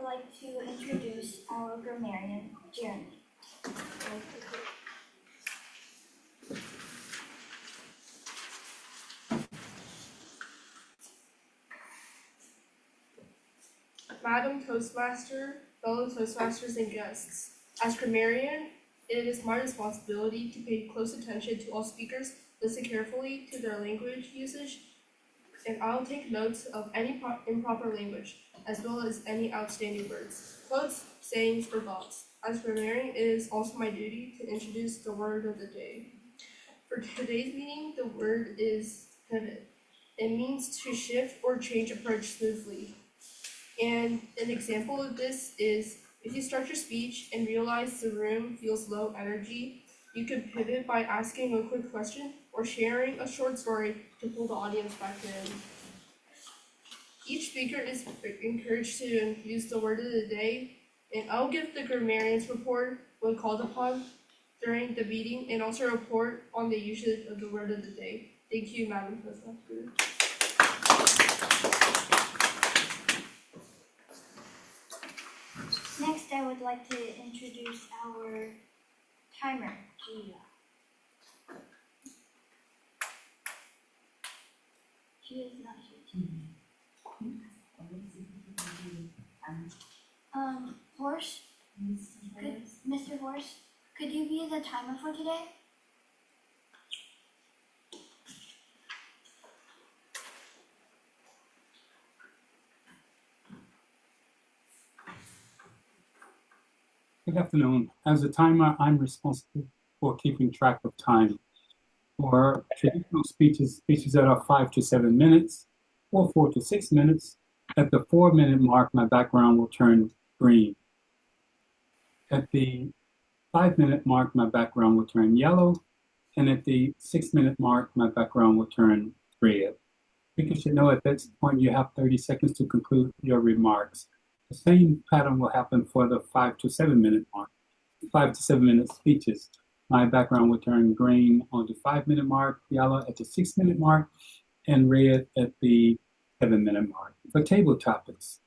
like to introduce our grammarian, Jeremy. Madam Toastmaster, fellow Toastmasters and guests, as grammarian, it is my responsibility to pay close attention to all speakers, listen carefully to their language usage, and I'll take notes of any improper language, as well as any outstanding words, quotes, sayings, or thoughts. As grammarian, it is also my duty to introduce the word of the day. For today's meeting, the word is pivot. It means to shift or change approach smoothly. And an example of this is if you start your speech and realize the room feels low energy, you could pivot by asking a quick question or sharing a short story to pull the audience back in. Each speaker is encouraged to use the word of the day, and I'll give the grammarian's report when called upon during the meeting and also report on the usage of the word of the day. Thank you, Madam Toastmaster. Next, I would like to introduce our timer, Gia. She is not here today. Horse? Mr. Horse, could you be the timer for today? Good afternoon. As a timer, I'm responsible for keeping track of time. For traditional speeches that are 5 to 7 minutes or 4 to 6 minutes, at the 4-minute mark, my background will turn green. At the 5-minute mark, my background will turn yellow. And at the 6-minute mark, my background will turn red. You should know at that point you have 30 seconds to conclude your remarks. The same pattern will happen for the 5 to 7 minute mark. 5 to 7 minute speeches. My background will turn green on the 5-minute mark, yellow at the 6-minute mark, and red at the 7-minute mark. For table topics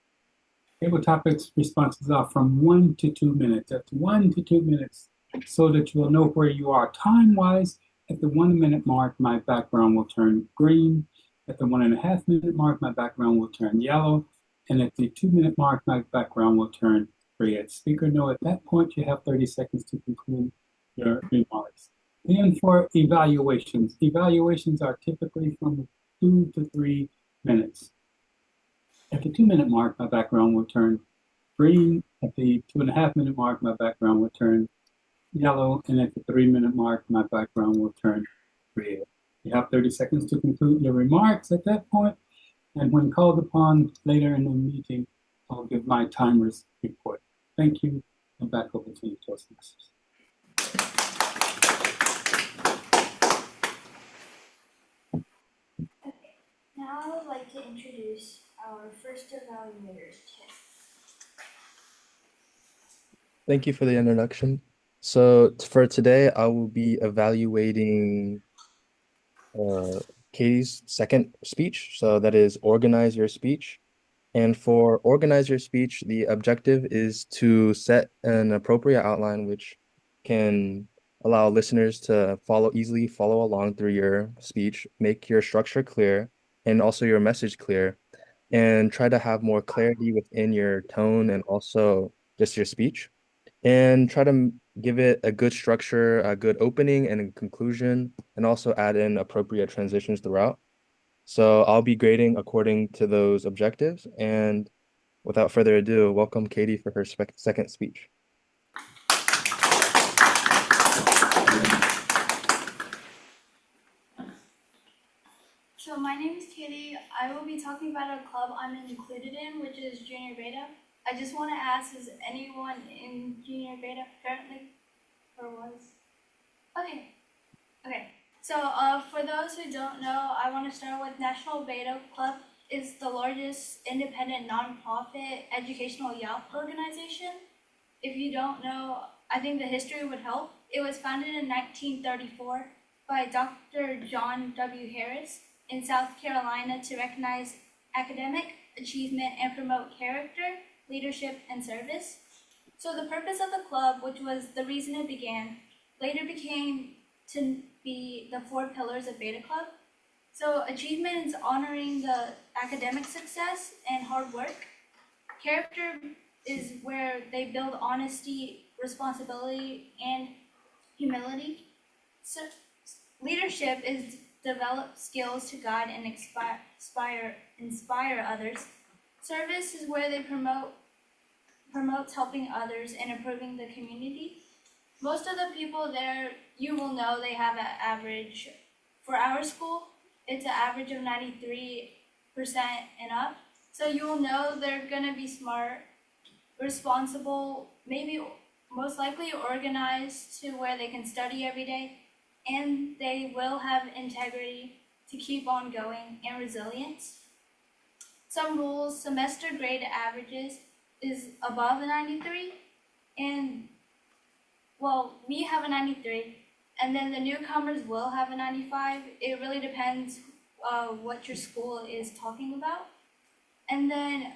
responses are from 1 to 2 minutes. That's 1 to 2 minutes so that you will know where you are time-wise. At the 1-minute mark, my background will turn green. At the 1.5-minute mark, my background will turn yellow. And at the 2-minute mark, my background will turn red. Speaker, know at that point you have 30 seconds to conclude your remarks. Then for evaluations are typically from 2 to 3 minutes. At the 2-minute mark, my background will turn green. At the 2.5-minute mark, my background will turn yellow. And at the 3-minute mark, my background will turn red. You have 30 seconds to conclude your remarks at that point. And when called upon later in the meeting, I'll give my timer's report. Thank you, and back over to you, Toastmasters. Okay, now I would like to introduce our first evaluators, Tim. Thank you for the introduction. So for today, I will be evaluating Katie's second speech. So that is organize your speech. And for organize your speech, the objective is to set an appropriate outline which can allow listeners to easily follow along through your speech, make your structure clear, and also your message clear, and try to have more clarity within your tone and also just your speech, and try to give it a good structure, a good opening and a conclusion, and also add in appropriate transitions throughout. So I'll be grading according to those objectives. And without further ado, welcome Katie for her second speech. So my name is Katie. I will be talking about a club I'm included in, which is Junior Beta. I just want to ask, is anyone in Junior Beta currently, or was? Okay. So for those who don't know, I want to start with National Beta Club is the largest independent nonprofit educational youth organization. If you don't know, I think the history would help. It was founded in 1934 by Dr. John W. Harris in South Carolina to recognize academic achievement and promote character. leadership, and service. So the purpose of the club, which was the reason it began, later became to be the 4 pillars of Beta Club. So achievement is honoring the academic success and hard work. Character is where they build honesty, responsibility, and humility. So leadership is develop skills to guide and inspire others. Service is where they promotes helping others and improving the community. Most of the people there, you will know they have an average, for our school, it's an average of 93% and up. So you will know they're gonna be smart, responsible, maybe most likely organized to where they can study every day, and they will have integrity to keep on going and resilience. Some rules, semester grade averages is above a 93, and well, we have a 93, and then the newcomers will have a 95. It really depends what your school is talking about. And then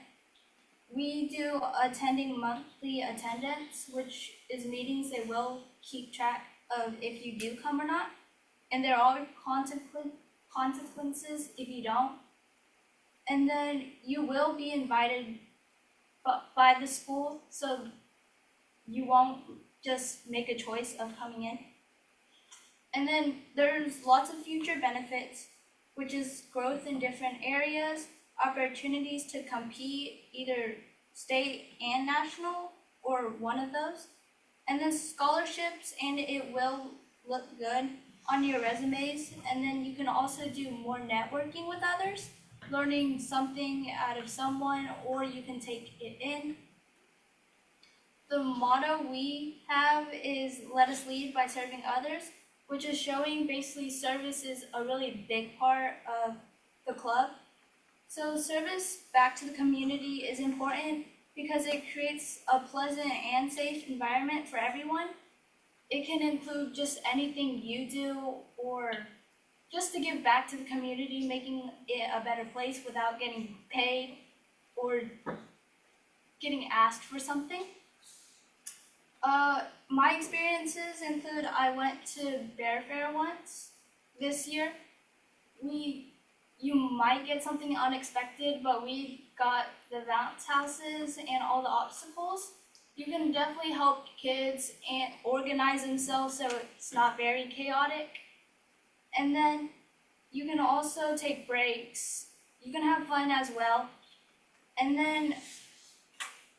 we do attending monthly attendance, which is meetings they will keep track of if you do come or not. And there are consequences if you don't. And then you will be invited by the school, so you won't just make a choice of coming in. And then there's lots of future benefits, which is growth in different areas, opportunities to compete, either state and national, or one of those. And then scholarships, and it will look good on your resumes. And then you can also do more networking with others, learning something out of someone, or you can take it in. The motto we have is let us lead by serving others, which is showing basically service is a really big part of the club. So service back to the community is important because it creates a pleasant and safe environment for everyone. It can include just anything you do or just to give back to the community, making it a better place without getting paid or getting asked for something. My experiences include I went to Bear Fair once this year. You might get something unexpected, but we got the bounce houses and all the obstacles. You can definitely help kids and organize themselves so it's not very chaotic. And then you can also take breaks. You can have fun as well. And then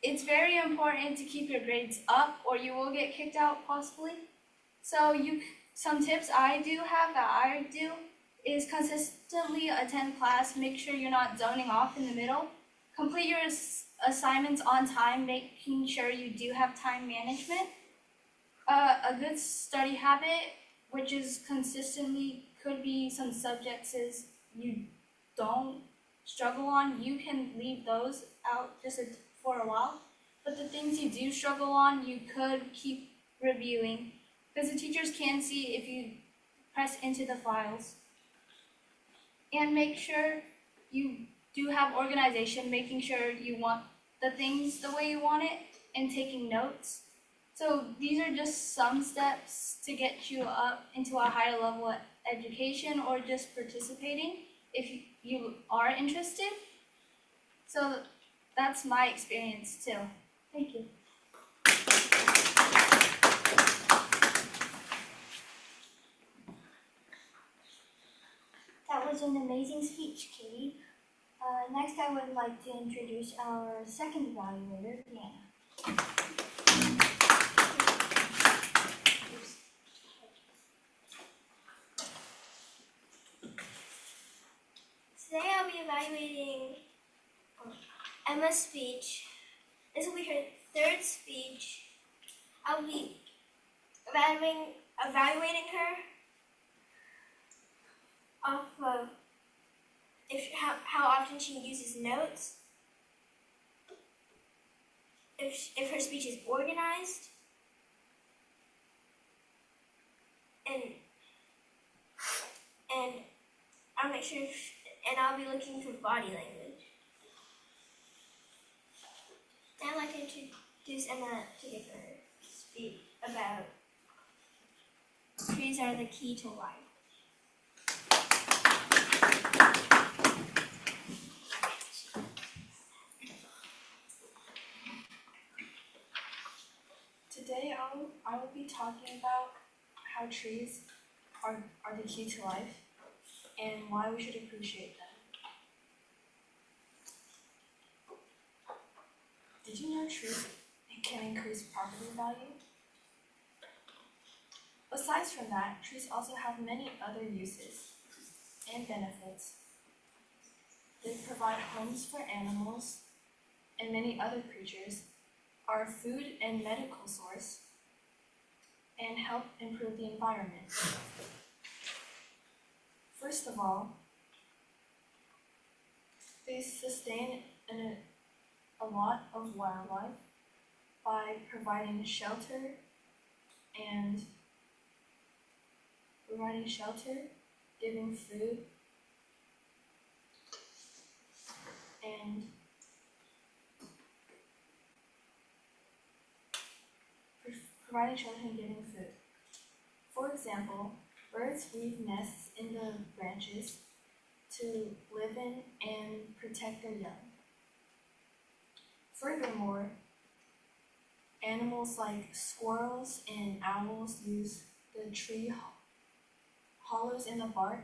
it's very important to keep your grades up or you will get kicked out possibly. So some tips I do is consistently attend class, make sure you're not zoning off in the middle. Complete your assignments on time, making sure you do have time management. A good study habit, which is consistently could be some subjects is you don't struggle on, you can leave those out just for a while. But the things you do struggle on, you could keep reviewing because the teachers can see if you press into the files. And make sure you do have organization, making sure you want the things the way you want it and taking notes. So these are just some steps to get you up into a higher level of education or just participating if you are interested. So that's my experience too. Thank you. That was an amazing speech, Katie. Next, I would like to introduce our second evaluator, Deanna. Today I'll be evaluating Emma's speech. This will be her third speech. I'll be evaluating her off of how often she uses notes, if her speech is organized, and I'll make sure, and I'll be looking for body language. like to introduce Emma to give her speech about trees are the key to life. Today I will be talking about how trees are the key to life and why we should appreciate them. Did you know trees can increase property value? Besides from that, trees also have many other uses and benefits. They provide homes for animals and many other creatures, are a food and medical source, and help improve the environment. First of all, they sustain a lot of wildlife by providing shelter, giving food, and providing shelter and giving food. For example, birds weave nests in the branches to live in and protect their young. Furthermore, animals like squirrels and owls use the tree hollows in the bark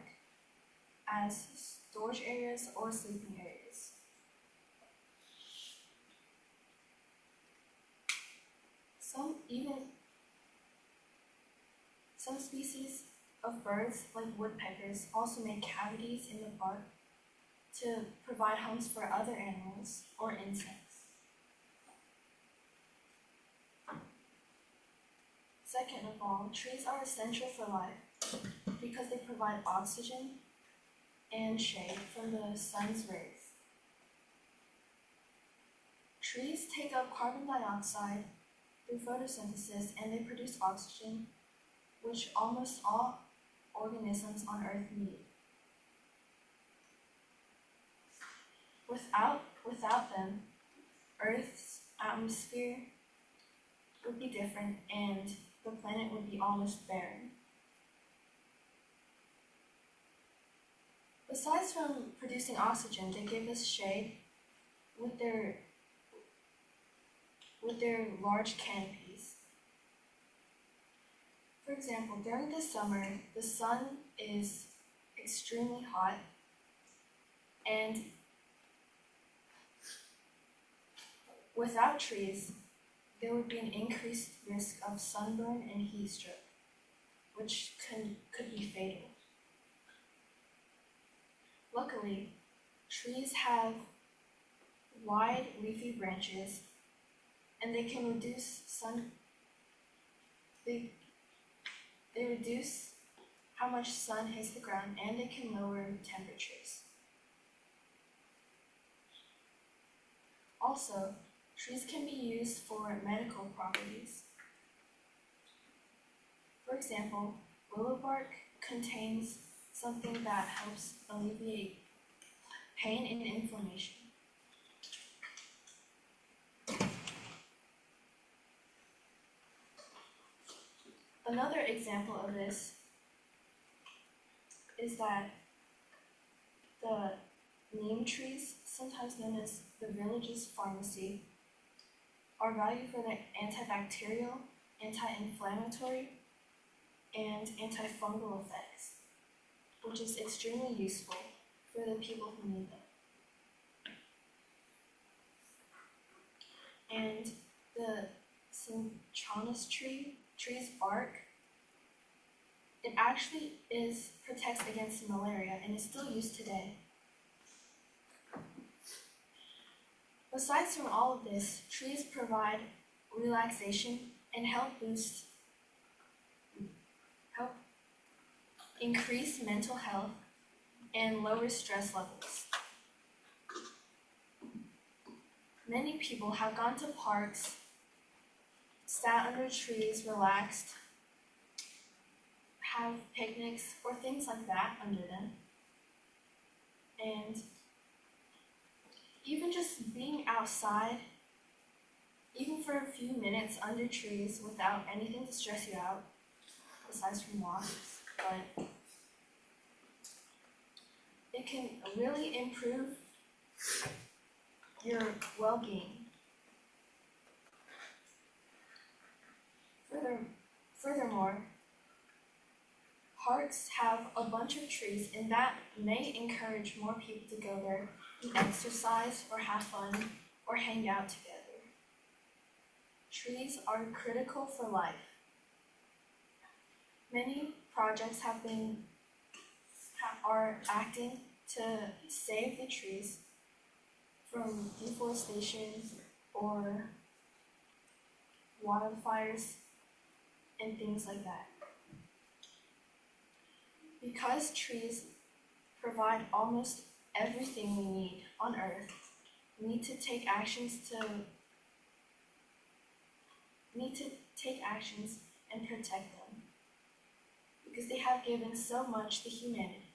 as storage areas or sleeping areas. Some species of birds, like woodpeckers, also make cavities in the bark to provide homes for other animals or insects. Second of all, trees are essential for life because they provide oxygen and shade from the sun's rays. Trees take up carbon dioxide through photosynthesis and they produce oxygen, which almost all organisms on Earth need. Without them, Earth's atmosphere would be different and the planet would be almost barren. Besides from producing oxygen, they give us shade with their large canopies. For example, during the summer, the sun is extremely hot and without trees, there would be an increased risk of sunburn and heat stroke, which could be fatal. Luckily, trees have wide leafy branches and they can reduce they reduce how much sun hits the ground and they can lower temperatures. Also, trees can be used for medical properties. For example, willow bark contains something that helps alleviate pain and inflammation. Another example of this is that the neem trees, sometimes known as the village's pharmacy, are valued for their antibacterial, anti-inflammatory, and antifungal effects, which is extremely useful for the people who need them. And the cinchonus tree's bark, it actually protects against malaria and is still used today. Besides from all of this, trees provide relaxation and help increase mental health and lower stress levels. Many people have gone to parks, sat under trees, relaxed, have picnics or things like that under them. And even just being outside even for a few minutes under trees without anything to stress you out, aside from wasps, but it can really improve your well-being. Furthermore, parks have a bunch of trees, and that may encourage more people to go there and exercise or have fun or hang out together. Trees are critical for life. Many projects are acting to save the trees from deforestation or wildfires and things like that. Because trees provide almost everything we need on Earth, we need to take actions and protect them, because they have given so much to humanity.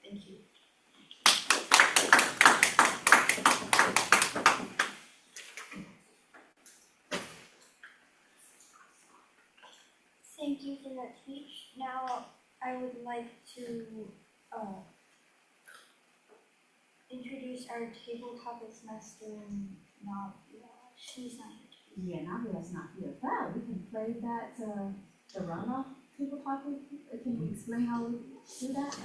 Thank you. Thank you for that speech. Now I would like to introduce our table topics master, Nadia. She's not here today. Yeah, Nadia's not here, but we can play that, the runoff table topic. Can you explain how we do that?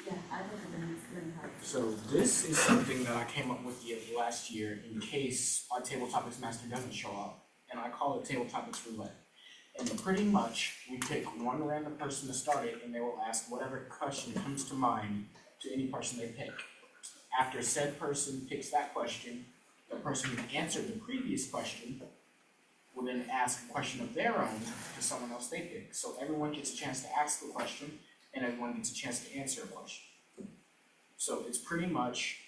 Yeah, I think I'm gonna explain how. So this is something that I came up with last year in case our table topics master doesn't show up, and I call it table topics roulette. And pretty much we pick one random person to start it, and they will ask whatever question comes to mind to any person they pick. After said person picks that question, the person who answered the previous question will then ask a question of their own to someone else they pick. So everyone gets a chance to ask the question, and everyone gets a chance to answer a question. So it's pretty much,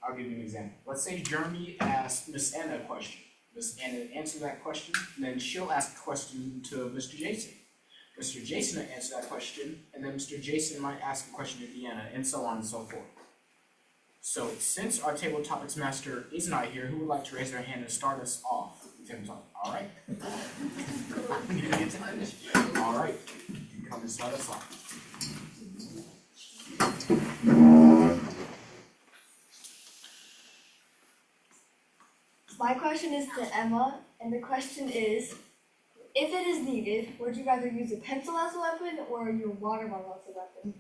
I'll give you an example. Let's say Jeremy asked Miss Anna a question. Miss Anna answers that question, and then she'll ask a question to Mr. Jason. Mr. Jason will answer that question, and then Mr. Jason might ask a question to Deanna, and so on and so forth. So since our table topics master is not here, who would like to raise their hand and start us off? All right. All right. You can come and start us off. My question is to Emma, and the question is, if it is needed, would you rather use a pencil as a weapon or your water bottle as a weapon?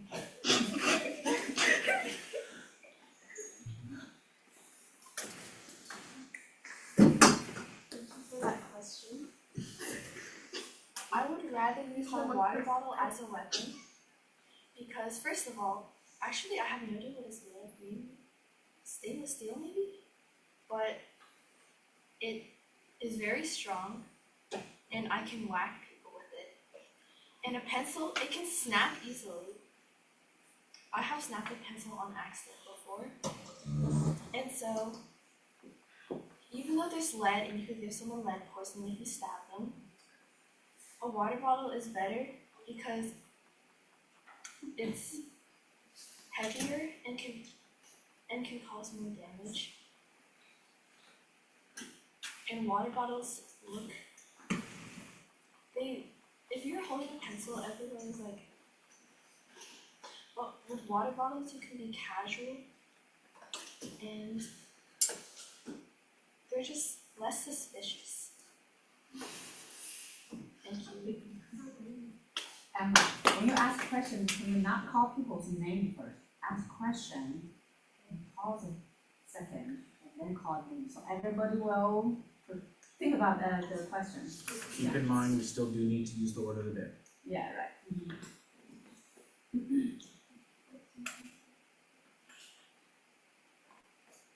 For that question, I would rather use my water bottle as a weapon because, first of all, actually I have no idea what it's made of. Maybe stainless steel, maybe? But it is very strong, and I can whack people with it. And a pencil, it can snap easily. I have snapped a pencil on accident before. And so, even though there's lead, and you could give someone lead poisoning if you stab them, a water bottle is better because it's heavier and can cause more damage. And water bottles look, if you're holding a pencil, everyone's like, well, with water bottles you can be casual and they're just less suspicious. Thank you. Emma, when you ask questions, can you not call people's name first? Ask question, and pause a second, and then call name, so everybody will think about the questions. Keep in mind, we still do need to use the order of the day. Yeah, right.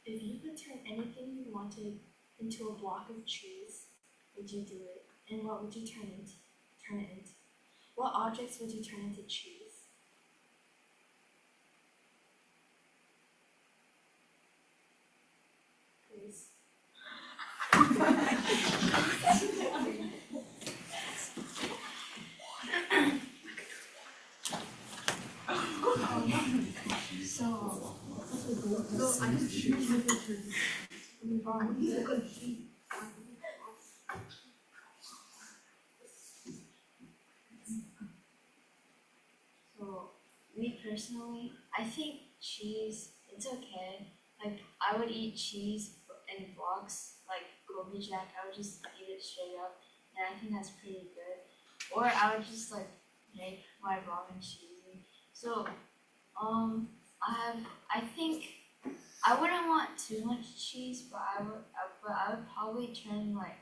If you could turn anything you wanted into a block of cheese, would you do it? And what would you turn it into? What objects would you turn into cheese? Please. So, me personally, I think cheese, it's okay. Like, I would eat cheese in blocks, like Gobi Jack, I would just eat it straight up, and I think that's pretty good. Or I would just like make my ramen cheesy. So, I think I wouldn't want too much cheese, but I would probably turn like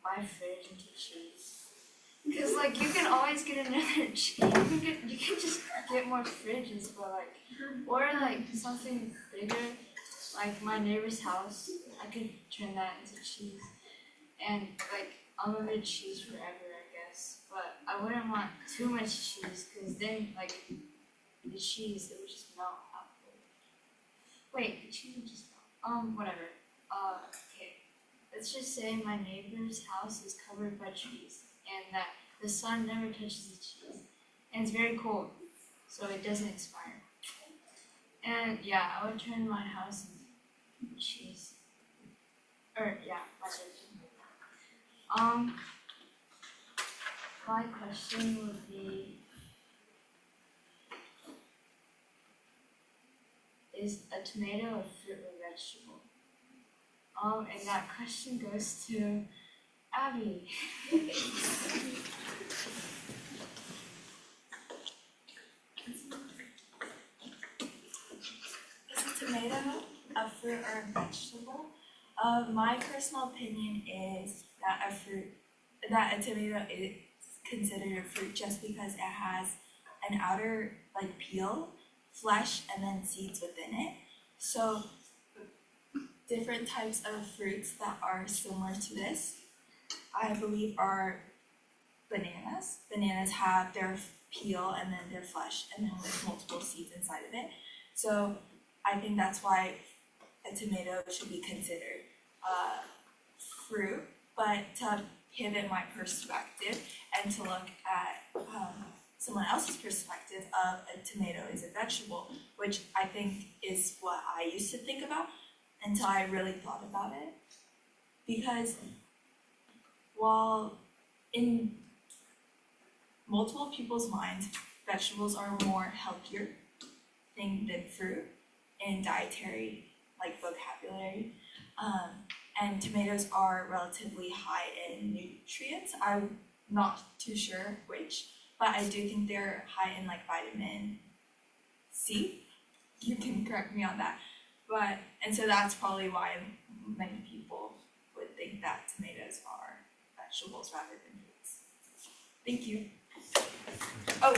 my fridge into cheese. Cause like you can always get another cheese. You can just get more fridges, but like, or like something bigger, like my neighbor's house. I could turn that into cheese, and like unlimited cheese forever, I guess. But I wouldn't want too much cheese, cause then like the cheese it would just melt halfway. Wait, the cheese would just melt. Whatever. Okay. Let's just say my neighbor's house is covered by trees, and that the sun never touches the cheese, and it's very cold, so it doesn't expire. And yeah, I would turn my house into cheese. Or yeah, my bedroom. My question would be: is a tomato a fruit or vegetable? And that question goes to Abby. Is a tomato a fruit or a vegetable? My personal opinion is that a tomato is considered a fruit just because it has an outer like peel, flesh, and then seeds within it. So different types of fruits that are similar to this, I believe, are bananas. Bananas have their peel and then their flesh and then with multiple seeds inside of it. So I think that's why a tomato should be considered fruit. But to pivot my perspective and to look at someone else's perspective of a tomato is a vegetable, which I think is what I used to think about until I really thought about it. Because while in multiple people's minds, vegetables are a more healthier thing than fruit in dietary like vocabulary, and tomatoes are relatively high in nutrients. I'm not too sure which, but I do think they're high in like vitamin C. You can correct me on that. But and so that's probably why many people would think that tomatoes are vegetables rather than fruits. Thank you. Oh,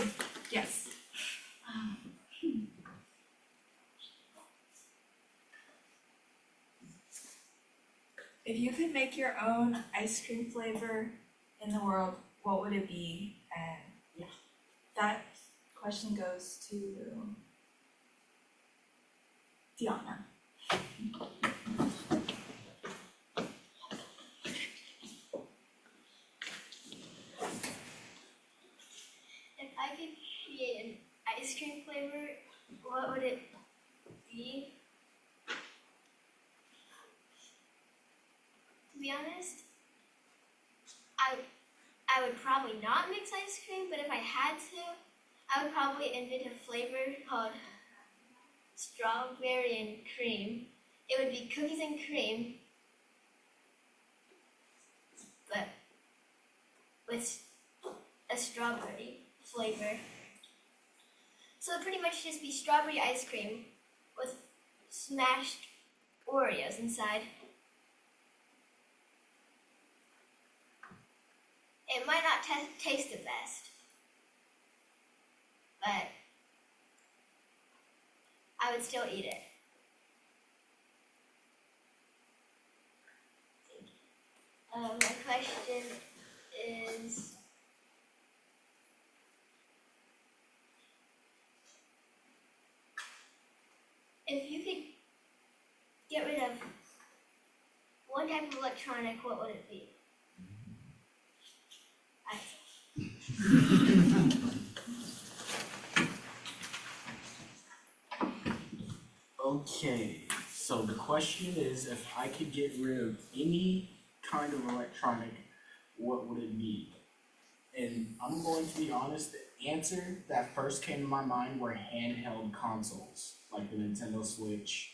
yes. If you could make your own ice cream flavor in the world, what would it be? And yeah, that question goes to Diana. If I could create an ice cream flavor, what would it be? To be honest, I would probably not mix ice cream, but if I had to, I would probably invent a flavor called strawberry and cream. It would be cookies and cream, but with a strawberry flavor. So it'd pretty much just be strawberry ice cream with smashed Oreos inside. It might not taste the best, but I would still eat it. My question is, if you could get rid of one type of electronic, what would it be? Okay, So the question is, if I could get rid of any kind of electronic, what would it be? And I'm going to be honest, the answer that first came to my mind were handheld consoles, like the Nintendo Switch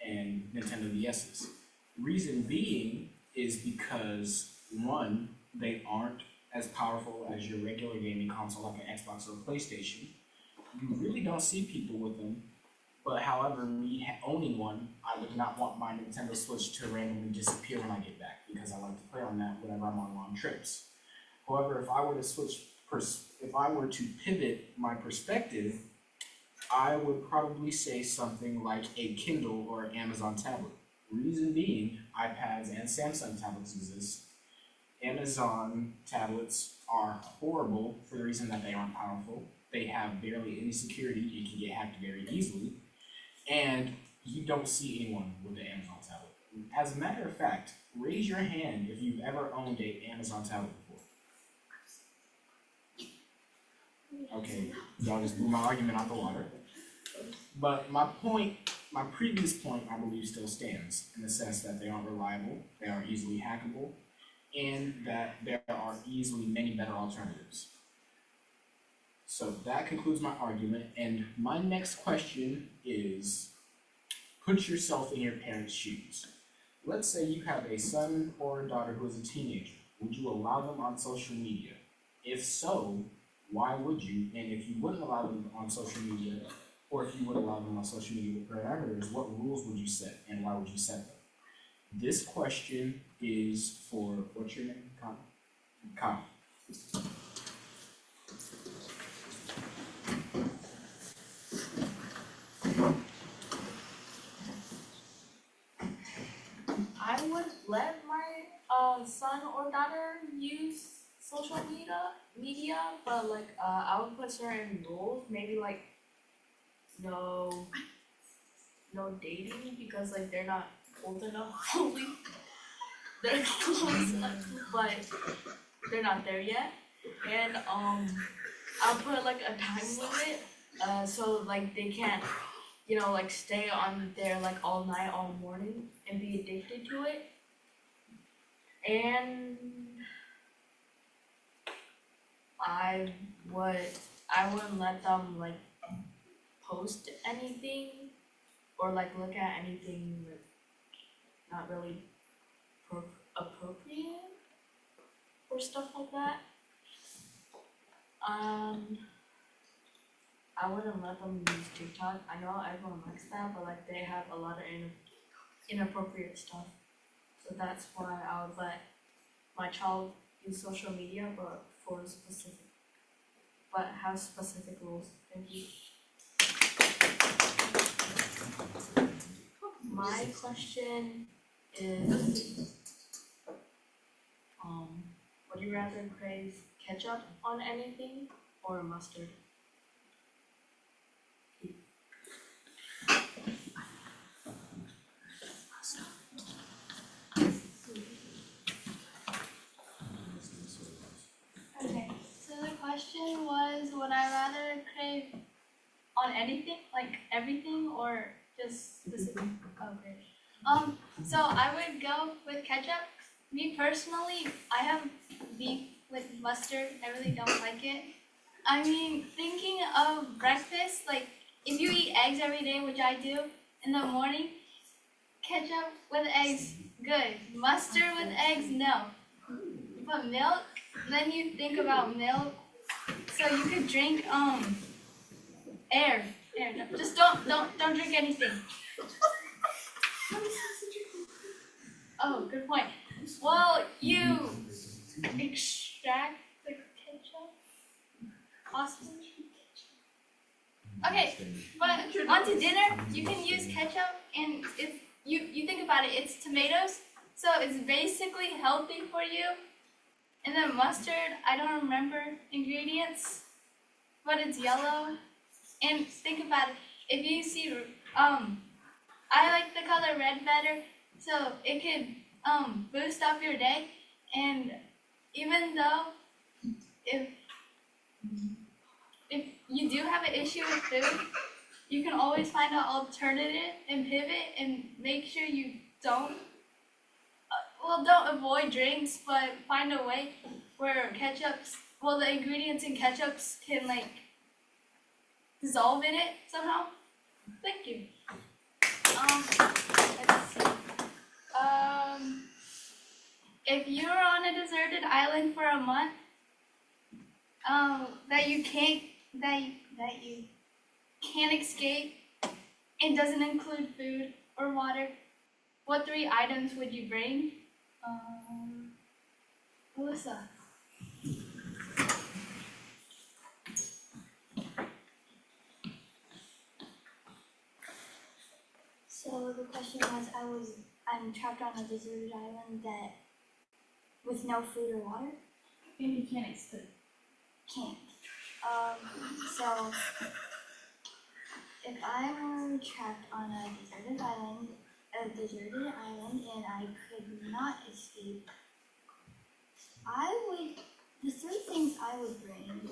and Nintendo DS's. Reason being is because, one, they aren't as powerful as your regular gaming console like an Xbox or a PlayStation. You really don't see people with them. But however, me owning one, I would not want my Nintendo Switch to randomly disappear when I get back because I like to play on that whenever I'm on long trips. However, if I were to pivot my perspective, I would probably say something like a Kindle or Amazon tablet. Reason being, iPads and Samsung tablets exist. Amazon tablets are horrible for the reason that they aren't powerful. They have barely any security, you can get hacked very easily, and you don't see anyone with an Amazon tablet. As a matter of fact, raise your hand if you've ever owned an Amazon tablet before. Okay, y'all just blew my argument out the water. But my previous point, I believe still stands in the sense that they aren't reliable, they are easily hackable, and that there are easily many better alternatives. So that concludes my argument, and my next question is, put yourself in your parents' shoes. Let's say you have a son or a daughter who is a teenager. Would you allow them on social media? If so, why would you? And if you wouldn't allow them on social media, or if you would allow them on social media with parameters, what rules would you set, and why would you set them? This question is for, what's your name? Kyle. I would let my son or daughter use social media, but like I would put certain rules, maybe like no dating because like they're not old enough fully. They're close enough, but they're not there yet. And I'll put like a time limit, so like they can't, like stay on there like all night, all morning and be addicted to it. And I wouldn't let them like post anything or like look at anything like not really appropriate or stuff like that. I wouldn't let them use TikTok. I know everyone likes that, but like they have a lot of inappropriate stuff. So that's why I would let my child use social media, but have specific rules. Thank you. My question is, would you rather crave ketchup on anything or mustard? Okay, so the question was, would I rather crave on anything, like everything, or just specific? Okay. So I would go with ketchup. Me personally, I have beef with mustard. I really don't like it. I mean, thinking of breakfast, like if you eat eggs every day, which I do, in the morning, ketchup with eggs, good. Mustard with eggs, no. But milk, then you think about milk. So you could drink air. No, just don't drink anything. Oh, good point. Well, you extract the ketchup, possibly. Okay, but onto dinner, you can use ketchup, and if you think about it, it's tomatoes, so it's basically healthy for you. And then mustard, I don't remember ingredients, but it's yellow. And think about it, if you see, I like the color red better, so it could boost up your day. And even though if you do have an issue with food, you can always find an alternative and pivot and make sure you don't don't avoid drinks, but find a way where the ingredients in ketchups can like dissolve in it somehow. Thank you. Let's see. If you're on a deserted island for a month, that you can't escape, and doesn't include food or water, what 3 items would you bring? Melissa. So the question was, I'm trapped on a deserted island with no food or water? And you can't escape. Can't. So if I were trapped on a deserted island, and I could not escape, the 3 things I would bring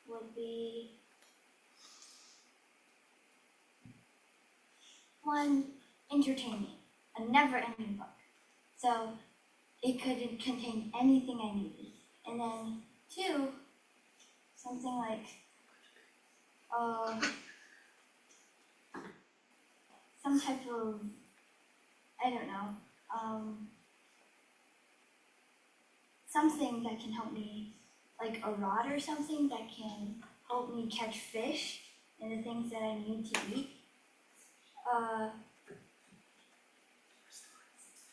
would be 1, entertainment, a never-ending book. So it could contain anything I needed. And then 2, something like some type of, I don't know, something that can help me, like a rod or something that can help me catch fish and the things that I need to eat.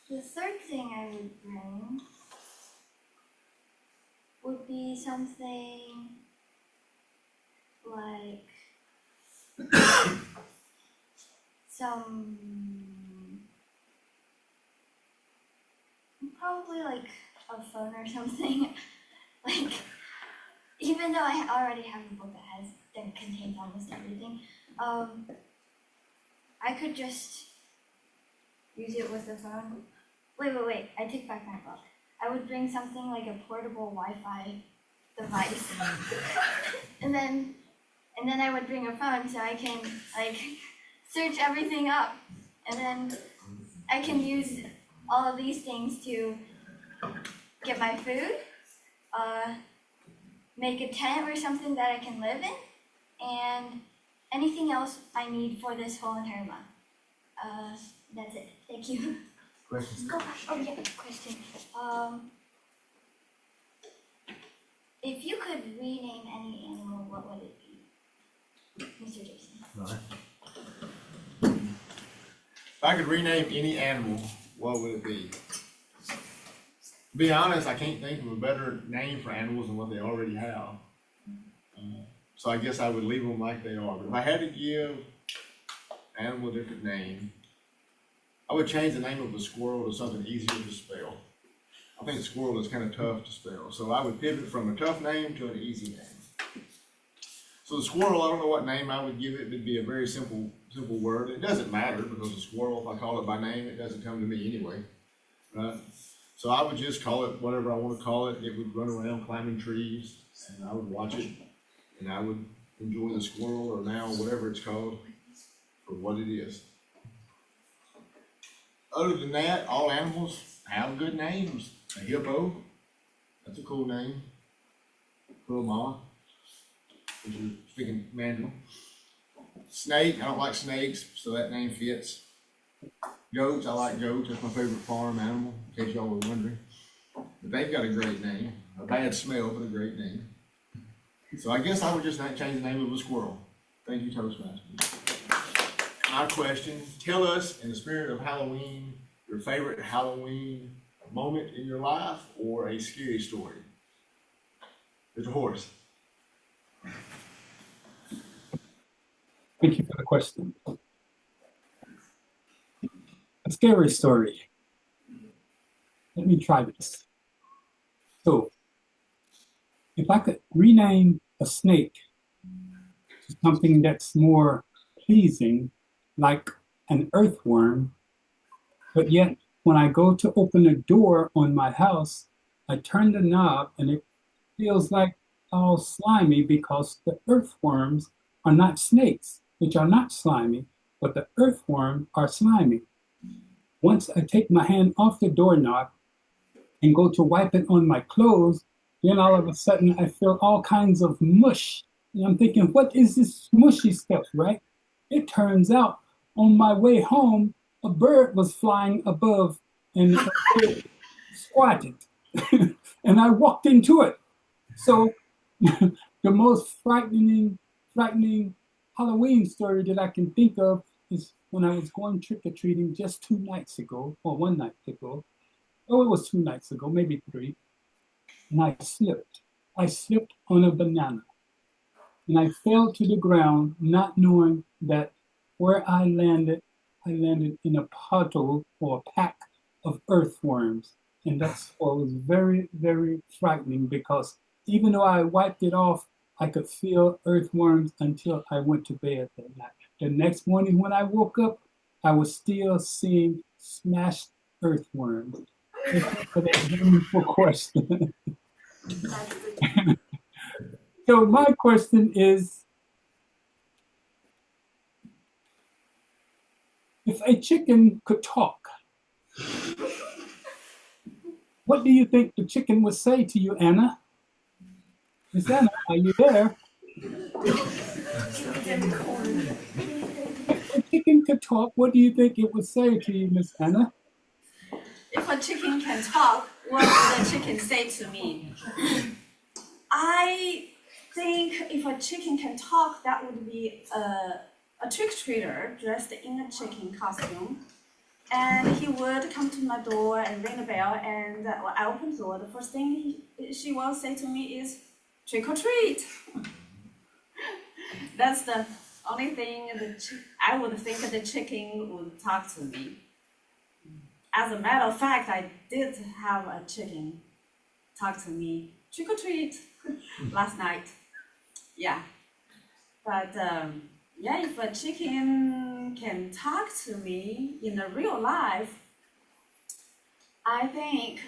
The 3rd thing I would bring would be something like probably like a phone or something. Like, even though I already have a book that contains almost everything, I could just use it with the phone. Wait, I take back my book. I would bring something like a portable Wi-Fi device. and then I would bring a phone so I can like search everything up. And then I can use all of these things to get my food, make a tent or something that I can live in, and anything else I need for this whole entire month. That's it. Thank you. Questions? Oh yeah, question. If you could rename any animal, what would it be? Mr. Jason. Right. If I could rename any animal, what would it be? To be honest, I can't think of a better name for animals than what they already have. So I guess I would leave them like they are. But if I had to give an animal a different name, I would change the name of a squirrel to something easier to spell. I think squirrel is kind of tough to spell. So I would pivot from a tough name to an easy name. So the squirrel, I don't know what name I would give it. It would be a very simple word. It doesn't matter because the squirrel, if I call it by name, it doesn't come to me anyway. Right? So I would just call it whatever I want to call it. It would run around climbing trees, and I would watch it, and I would enjoy the squirrel, or now whatever it's called, for what it is. Other than that, all animals have good names. A hippo, that's a cool name. Kurama, if you're speaking Mandarin. Snake, I don't like snakes, so that name fits. Goats, I like goats. That's my favorite farm animal, in case y'all were wondering. But they've got a great name. A bad smell, but a great name. So I guess I would just change the name of a squirrel. Thank you, Toastmasters. My question, tell us, in the spirit of Halloween, your favorite Halloween moment in your life or a scary story. There's a horse. Thank you for the question. A scary story. Let me try this. So, if I could rename a snake to something that's more pleasing, like an earthworm, but yet when I go to open a door on my house, I turn the knob and it feels like all slimy because the earthworms are not snakes. which are not slimy, but the earthworm are slimy. Once I take my hand off the doorknob and go to wipe it on my clothes, then all of a sudden I feel all kinds of mush. And I'm thinking, what is this mushy stuff, right? It turns out on my way home, a bird was flying above and it squatted. And I walked into it. So the most frightening Halloween story that I can think of is when I was going trick-or-treating just 2 nights ago, or one night ago. Oh, it was 2 nights ago, maybe three. And I slipped. I slipped on a banana. And I fell to the ground, not knowing that where I landed in a puddle or a pack of earthworms. And that's what was very, very frightening because even though I wiped it off, I could feel earthworms until I went to bed that night. The next morning when I woke up, I was still seeing smashed earthworms. Thank you for that wonderful question. So my question is, if a chicken could talk, what do you think the chicken would say to you, Anna? Miss Anna, are you there? If a chicken could talk, what do you think it would say to you, Miss Anna? If a chicken can talk, what would the chicken say to me? I think if a chicken can talk, that would be a trick-treater dressed in a chicken costume. And he would come to my door and ring the bell, and when I open the door, the first thing she will say to me is, trick or treat. That's the only thing I would think the chicken would talk to me. As a matter of fact, I did have a chicken talk to me, trick or treat, last night. Yeah. But yeah, if a chicken can talk to me in the real life, I think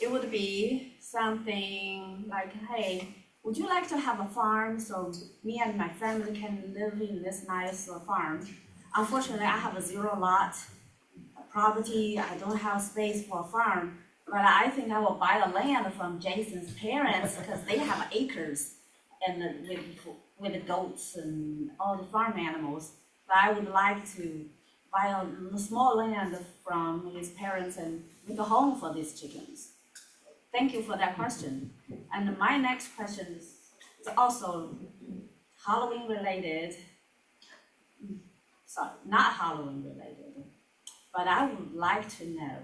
it would be something like, hey, would you like to have a farm so me and my family can live in this nice farm? Unfortunately, I have a 0 lot property. I don't have space for a farm, but I think I will buy the land from Jason's parents because they have acres and with goats and all the farm animals. But I would like to buy a small land from his parents and make a home for these chickens. Thank you for that question. And my next question is also Halloween related. Sorry, not Halloween related. But I would like to know,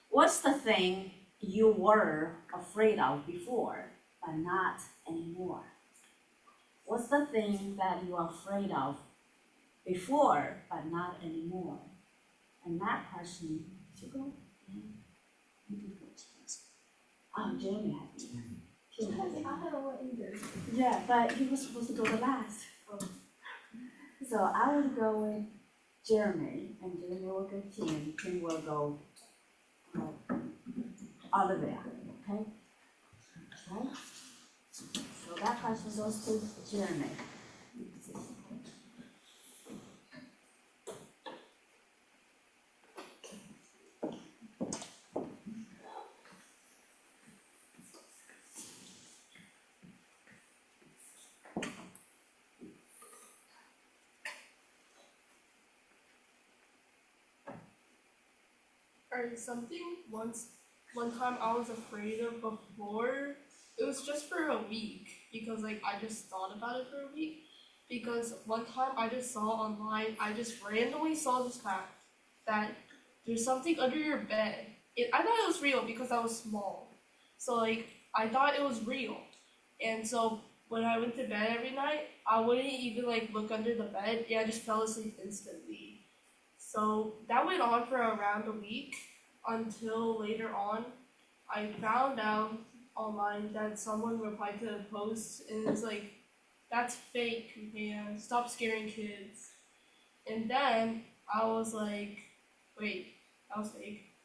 what's the thing you were afraid of before, but not anymore? What's the thing that you are afraid of before, but not anymore? And that question, to go? You can go first. Oh, Jeremy had to. I don't want either. Yeah, but he was supposed to go the last. So I would go with Jeremy, and Jeremy will go Tim. Tim will go Olivia. Okay? Right? So that question goes to Jeremy. Alright, something one time I was afraid of before, it was just for a week because like I just thought about it for a week because one time I just saw online, I just randomly saw this fact that there's something under your bed. I thought it was real because I was small. So like I thought it was real. And so when I went to bed every night, I wouldn't even like look under the bed. Yeah, I just fell asleep instantly. So that went on for around a week until later on I found out online that someone replied to the post and it's like, that's fake, man, stop scaring kids. And then I was like, wait, that was fake.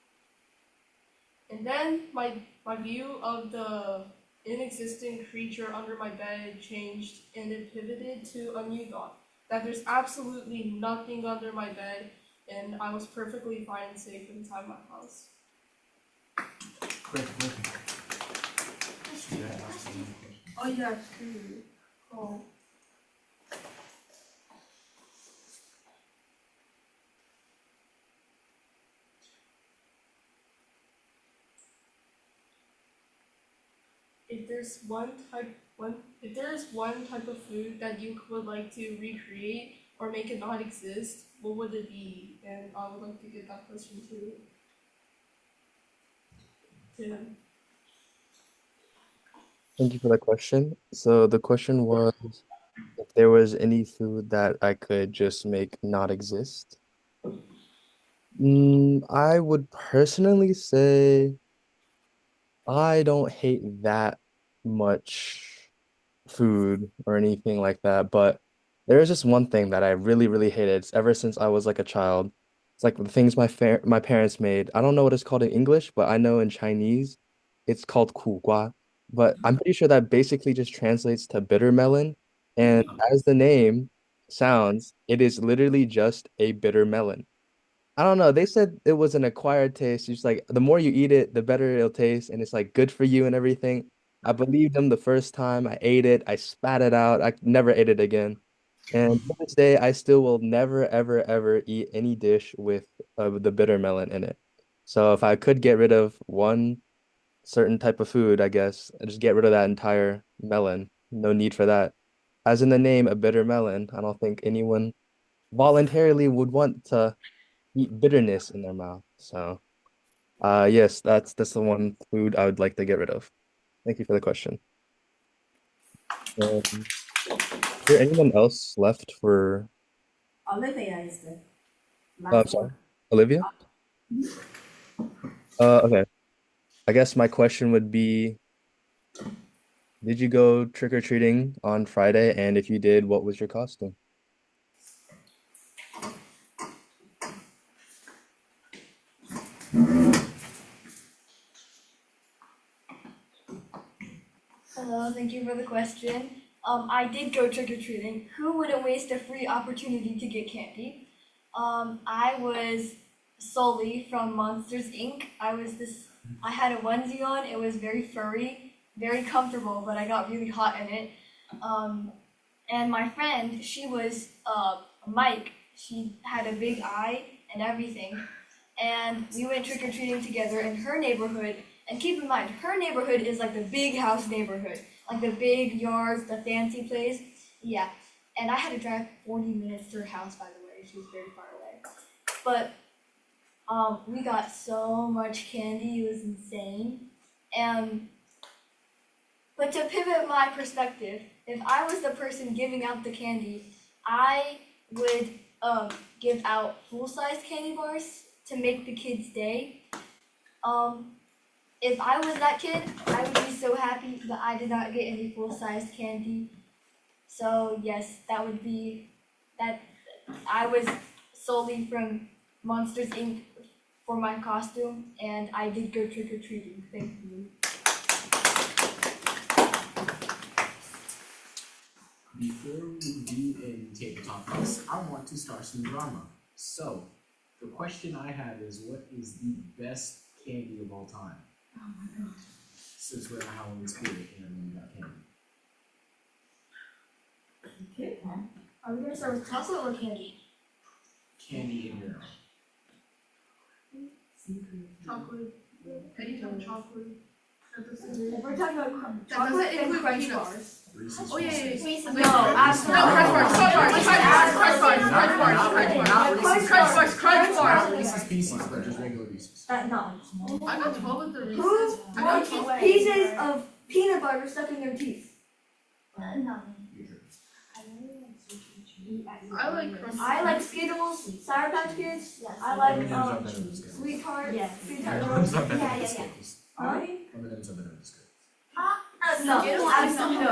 And then my view of the inexistent creature under my bed changed and it pivoted to a new thought. that there's absolutely nothing under my bed, and I was perfectly fine and safe inside my house. Quick. Yeah, that's the question. Oh yeah, true. Oh. If there's one type of food that you would like to recreate or make it not exist, what would it be? And I would like to get that question to Tim. Thank you for the question. So the question was if there was any food that I could just make not exist. I would personally say I don't hate that much food or anything like that, but there is just one thing that I really, really hated. It's ever since I was like a child. It's like the things my parents made. I don't know what it's called in English, but I know in Chinese it's called 苦瓜. But I'm pretty sure that basically just translates to bitter melon. And as the name sounds, it is literally just a bitter melon. I don't know. They said it was an acquired taste. It's just like the more you eat it, the better it'll taste, and it's like good for you and everything. I believed them the first time. I ate it. I spat it out. I never ate it again. And to this day, I still will never, ever, ever eat any dish with the bitter melon in it. So if I could get rid of one certain type of food, I guess, I just get rid of that entire melon. No need for that. As in the name, a bitter melon, I don't think anyone voluntarily would want to eat bitterness in their mouth. So, yes, that's the one food I would like to get rid of. Thank you for the question. Is there anyone else left for? Olivia is the I'm last sorry, one. Olivia. Okay. I guess my question would be, did you go trick-or-treating on Friday? And if you did, what was your costume? Hello, thank you for the question. I did go trick-or-treating. Who wouldn't waste a free opportunity to get candy? I was Sully from Monsters Inc. I had a onesie on, it was very furry, very comfortable, but I got really hot in it. And my friend, she was Mike. She had a big eye and everything. And we went trick-or-treating together in her neighborhood. And keep in mind, her neighborhood is like the big house neighborhood. Like the big yards, the fancy place. Yeah. And I had to drive 40 minutes to her house, by the way. She was very far away. But we got so much candy, it was insane. But to pivot my perspective, if I was the person giving out the candy, I would give out full-size candy bars to make the kids' day. If I was that kid, I would be so happy that I did not get any full-sized candy. So yes, that would be that. I was solely from Monsters Inc. for my costume, and I did go trick-or-treating. Thank you. Before we do in table topics, I want to start some drama. So, the question I have is, what is the best candy of all time? Oh my God. Since we're in a Halloween spirit and we got candy. Okay, then. Are we gonna start with chocolate or candy? Candy in general. Chocolate. Anytime chocolate. If we're talking about That chocolate doesn't and include Crunch peanuts. bars. Reese's Oh yeah, Pieces. yeah, yeah. No, absolutely. No, Crunch bars, Crunch bars. Not Reese's Pieces, but just regular Reese's. No. I got 12 with the Who Reese's. I got 12. wants pieces of peanut butter stuck in their teeth? No. I like Crunch. I like Skittles, Sour Patch Kids. Yes. I like M&Ms are better than Skittles. Sweetheart. Yes. Sweetheart. M&Ms are better Yeah, than yeah, Skittles. Huh? M&Ms are better than Skittles. No, Skittles absolutely are no.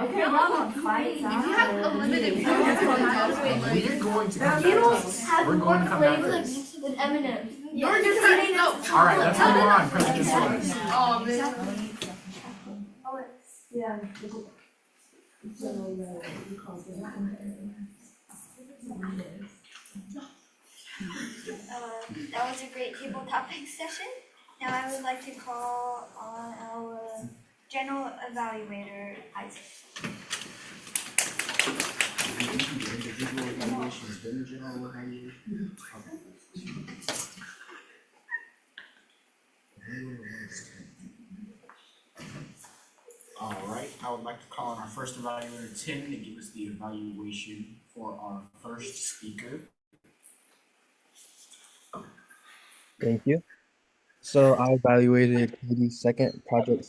Okay, y'all gonna fight. If you have unlimited peanuts on top, We're going to come Skittles back. have We're more going to come back to flavors this. than M&M's. You're just saying no. Alright, let's move on. President Sanders. Oh man. Yeah. That was a great table topic session. Now I would like to call on our general evaluator, Isaac. Individual evaluations, then the general evaluation. Alright, I would like to call on our first evaluator, Tim, to give us the evaluation for our first speaker. Thank you. So I evaluated Katie's second project,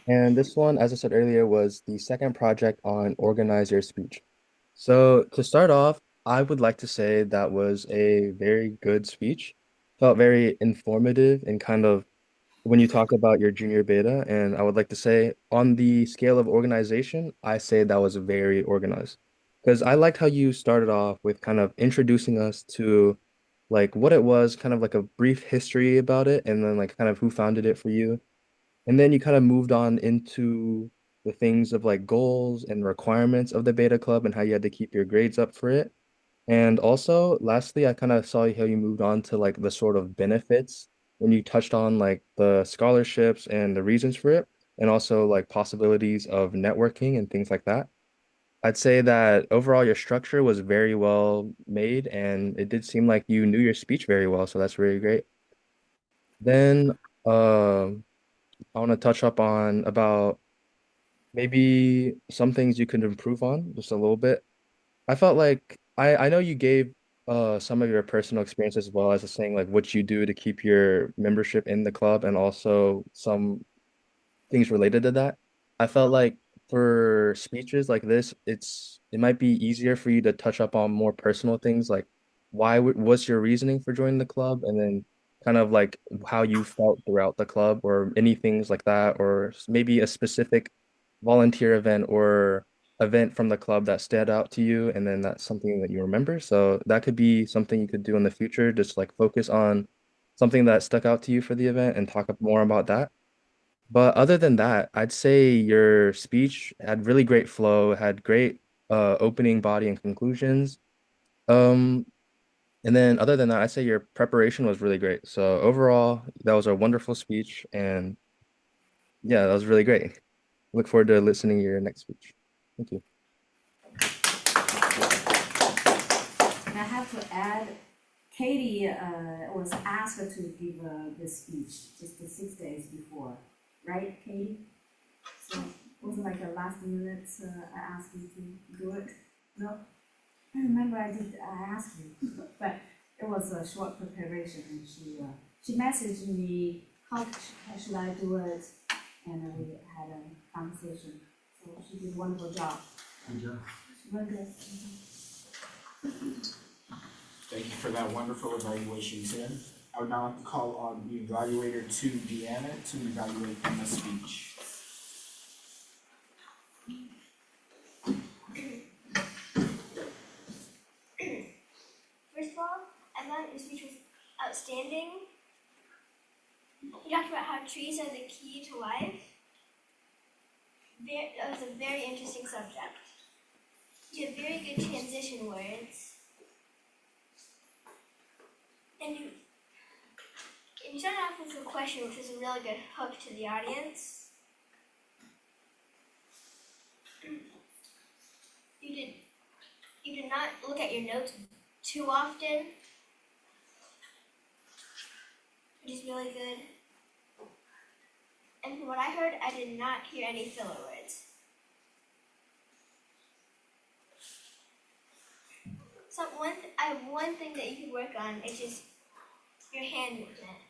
and this one, as I said earlier, was the second project on organize your speech. So to start off, I would like to say that was a very good speech. Felt very informative and kind of when you talk about your junior beta, and I would like to say on the scale of organization, I say that was very organized. Because I liked how you started off with kind of introducing us to like what it was, kind of like a brief history about it, and then like kind of who founded it for you. And then you kind of moved on into the things of like goals and requirements of the beta club and how you had to keep your grades up for it. And also, lastly, I kind of saw how you moved on to like the sort of benefits when you touched on like the scholarships and the reasons for it, and also like possibilities of networking and things like that. I'd say that overall your structure was very well made, and it did seem like you knew your speech very well, so that's really great. Then, I want to touch up on about maybe some things you could improve on just a little bit. I felt like I know you gave some of your personal experience as well as saying like what you do to keep your membership in the club and also some things related to that. I felt like for speeches like this, it might be easier for you to touch up on more personal things like what's your reasoning for joining the club, and then kind of like how you felt throughout the club or any things like that, or maybe a specific volunteer event or event from the club that stood out to you, and then that's something that you remember. So that could be something you could do in the future, just like focus on something that stuck out to you for the event and talk more about that. But other than that, I'd say your speech had really great flow, had great opening body and conclusions. Um, and then other than that, I'd say your preparation was really great. So overall, that was a wonderful speech, and yeah, that was really great. Look forward to listening to your next speech. Thank you. And I have to add, Katie was asked to give this speech just the 6 days before, right, Katie? So was it like a last minute I asked you to do it? No? I remember I asked you, but it was a short preparation, and she messaged me, how should I do it? And we had a conversation. So she did a wonderful job. Good job. Very good. Thank you for that wonderful evaluation, Tim. I would now like to call on the evaluator to Deanna to evaluate Emma's speech. First of all, I thought your speech was outstanding. You talked about how trees are the key to life. That was a very interesting subject. You had very good transition words. And you started off with a question, which was a really good hook to the audience. You did not look at your notes too often, which is really good. And from what I heard, I did not hear any filler words. So I have one thing that you could work on, it's just your hand movement.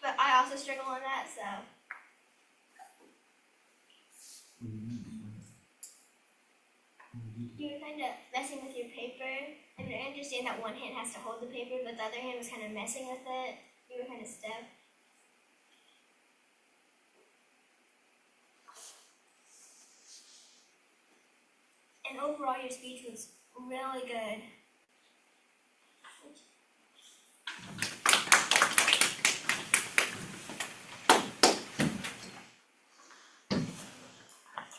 But I also struggle on that, so. You were kind of messing with your paper. I mean, I understand that one hand has to hold the paper, but the other hand was kind of messing with it. You were kind of stiff. And overall, your speech was really good.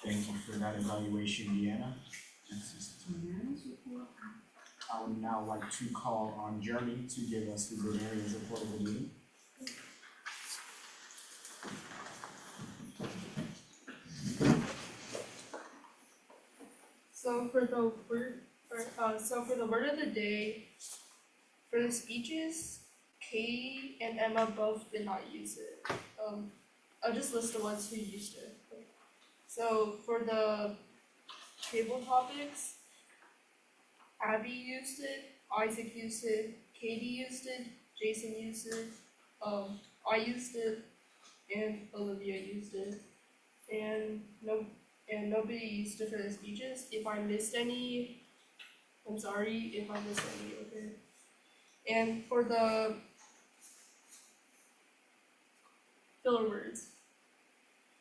Thank you for that evaluation, Deanna. I would now like to call on Jeremy to give us the grammarian's report of the meeting. So for the word of the day, for the speeches, Katie and Emma both did not use it. I'll just list the ones who used it. So for the table topics, Abby used it, Isaac used it, Katie used it, Jason used it, I used it, and Olivia used it. And nobody used it for the speeches. If I missed any, I'm sorry if I missed any, okay? And for the filler words.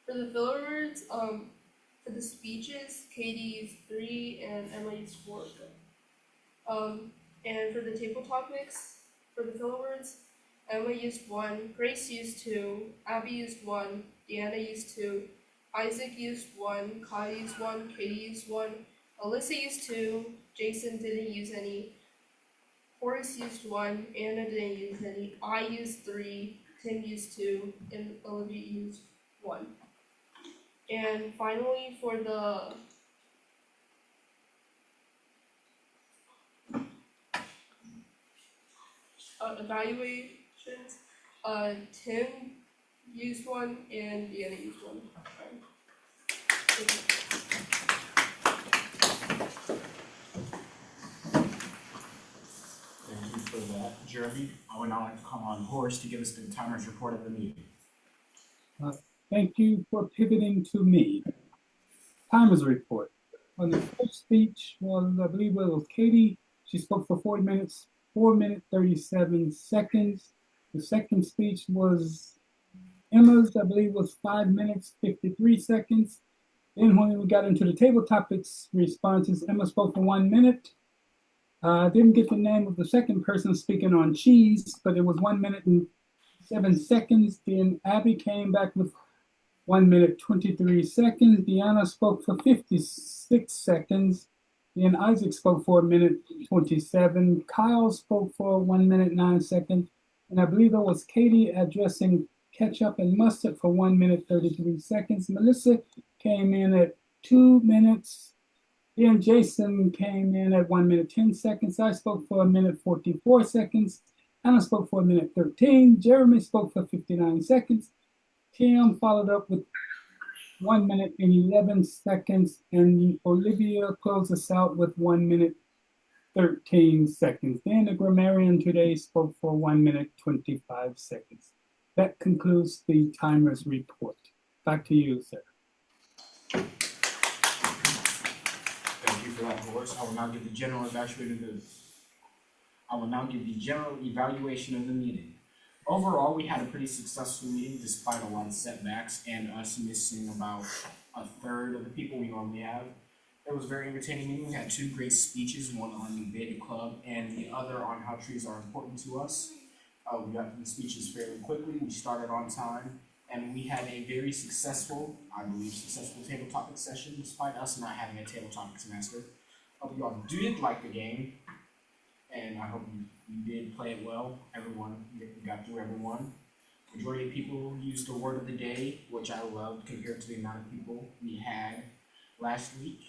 For the filler words, for the speeches, Katie used 3 and Emma used 4 of them. And for the table topics, for the filler words, Emma used 1, Grace used 2, Abby used 1, Deanna used 2, Isaac used 1, Kai used 1, Katie used 1, Alyssa used 2, Jason didn't use any, Horace used 1, Anna didn't use any, I used 3, Tim used 2, and Olivia used 1. And finally, for the evaluations, Tim used 1 and Deanna used 1. Thank you. Thank you for that, Jeremy. I would now like to call on Horace to give us the timer's report of the meeting. Thank you for pivoting to me. Timer's report. On the first speech was, I believe it was Katie. She spoke for 4 minutes, 4 minutes, 37 seconds. The second speech was Emma's, I believe was 5 minutes, 53 seconds. Then when we got into the table topics responses, Emma spoke for 1 minute. Didn't get the name of the second person speaking on cheese, but it was 1 minute and 7 seconds. Then Abby came back with 1 minute, 23 seconds. Deanna spoke for 56 seconds. Then Isaac spoke for 1 minute, 27. Kyle spoke for 1 minute, 9 seconds. And I believe it was Katie addressing ketchup and mustard for 1 minute, 33 seconds. Melissa came in at 2 minutes. Then Jason came in at 1 minute, 10 seconds. I spoke for 1 minute, 44 seconds. Anna spoke for 1 minute, 13. Jeremy spoke for 59 seconds. Tim followed up with 1 minute and 11 seconds. And Olivia closed us out with 1 minute, 13 seconds. Then the grammarian today spoke for 1 minute, 25 seconds. That concludes the timer's report. Back to you, sir. Thank you for that, Horace. I will now give the general evaluation of the meeting. Overall, we had a pretty successful meeting despite a lot of setbacks and us missing about a third of the people we normally have. It was a very entertaining meeting. We had 2 great speeches, one on the Beta Club and the other on how trees are important to us. We got through the speeches fairly quickly. We started on time, and we had a very successful, I believe, table topic session, despite us not having a table topics master. Hope you all did like the game, and I hope you did play it well. Everyone, you got through everyone. Majority of people used the word of the day, which I loved compared to the amount of people we had last week.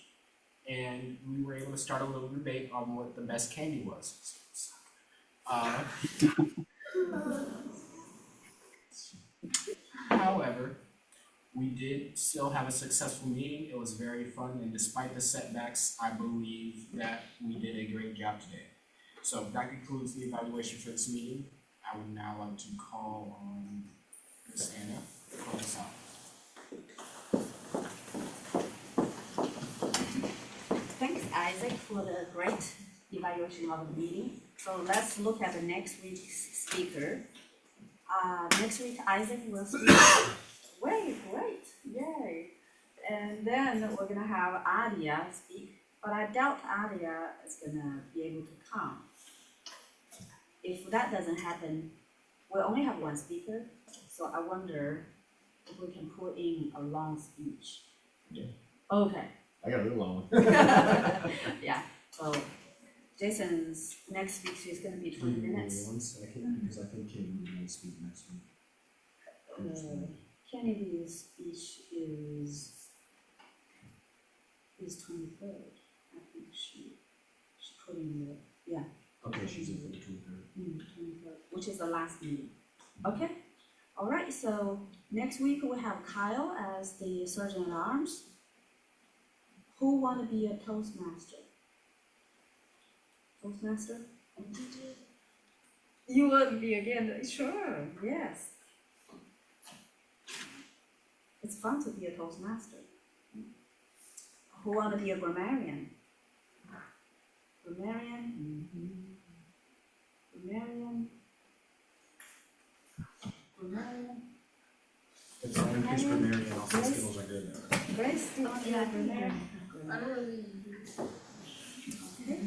And we were able to start a little debate on what the best candy was. However, we did still have a successful meeting. It was very fun, and despite the setbacks, I believe that we did a great job today. So that concludes the evaluation for this meeting. I would now like to call on Ms. Anna to close us out. Thanks, Isaac, for the great evaluation of the meeting. So let's look at the next week's speaker. Next week, Isaac will speak. Great, yay. And then we're gonna have Adia speak, but I doubt Adia is gonna be able to come. If that doesn't happen, we'll only have 1 speaker, so I wonder if we can put in a long speech. Yeah. Okay, I got a little long. Yeah, so Jason's next speech is gonna be 20 minutes. 1 second, because I think Kim will speak next week. Kennedy's speech is 23rd. I think she put in the, yeah. Okay, she's in for the 23rd. 23rd, which is the last meeting. Okay, all right, so next week we have Kyle as the Sergeant at Arms. Who wanna be a Toastmaster? Toastmaster? You would be again, sure, yes. It's fun to be a Toastmaster. Who wanna be a grammarian? Grammarian? Grammarian? Grammarian? It's only because grammarian and also skills are good at it. Grace, do you want to be a grammarian? I don't really. Okay.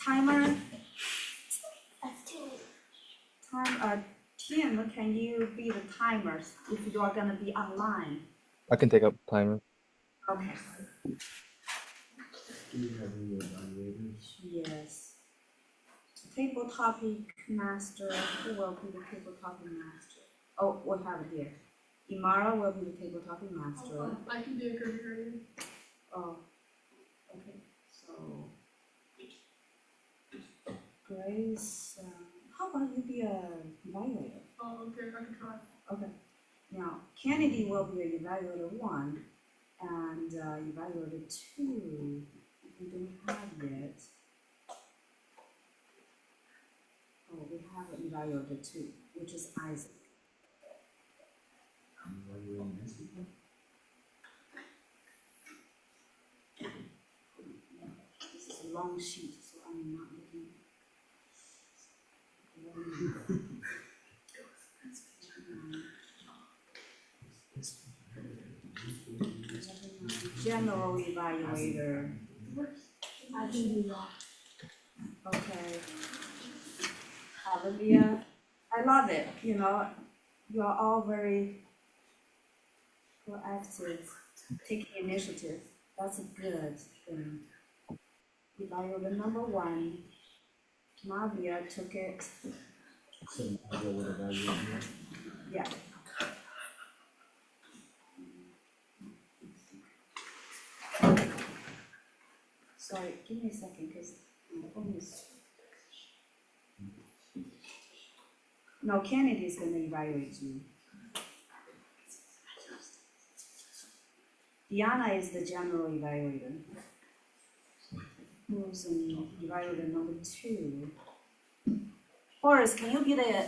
Timer, That's too late. Tim, can you be the timer if you are gonna be online? I can take up timer. Okay. Do you have any evaluators? Yes. Table topic master, who will be the table topic master? Oh, we have it here. Imara will be the table topic master. I can be a grammarian. Oh, okay, so. Grace, how about you be a evaluator? Oh, okay, I can try. Okay. Now, Kennedy will be a evaluator 1 and evaluator 2, we don't have yet. Oh, we have an evaluator 2, which is Isaac. I'm evaluating next week. This is a long sheet, so I'm not looking. General evaluator. I can do that. Okay. Olivia, I love it, you know, you are all very proactive, taking initiative, that's a good thing. Evaluator number 1, Navia took it, So I will evaluate you. yeah. Sorry, give me a second, because my phone is. No, Kennedy is gonna evaluate you. Diana is the general evaluator. Who's in evaluator number 2? Horace, can you be the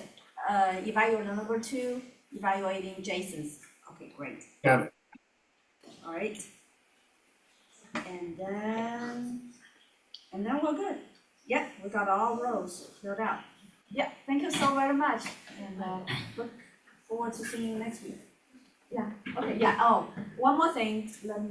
evaluator number 2, evaluating Jason's? Okay, great. Got it. All right. And then we're good. Yep, we got all rows filled out. Yep, thank you so very much. And look forward to seeing you next week. Yeah, okay, yeah, oh, one more thing, let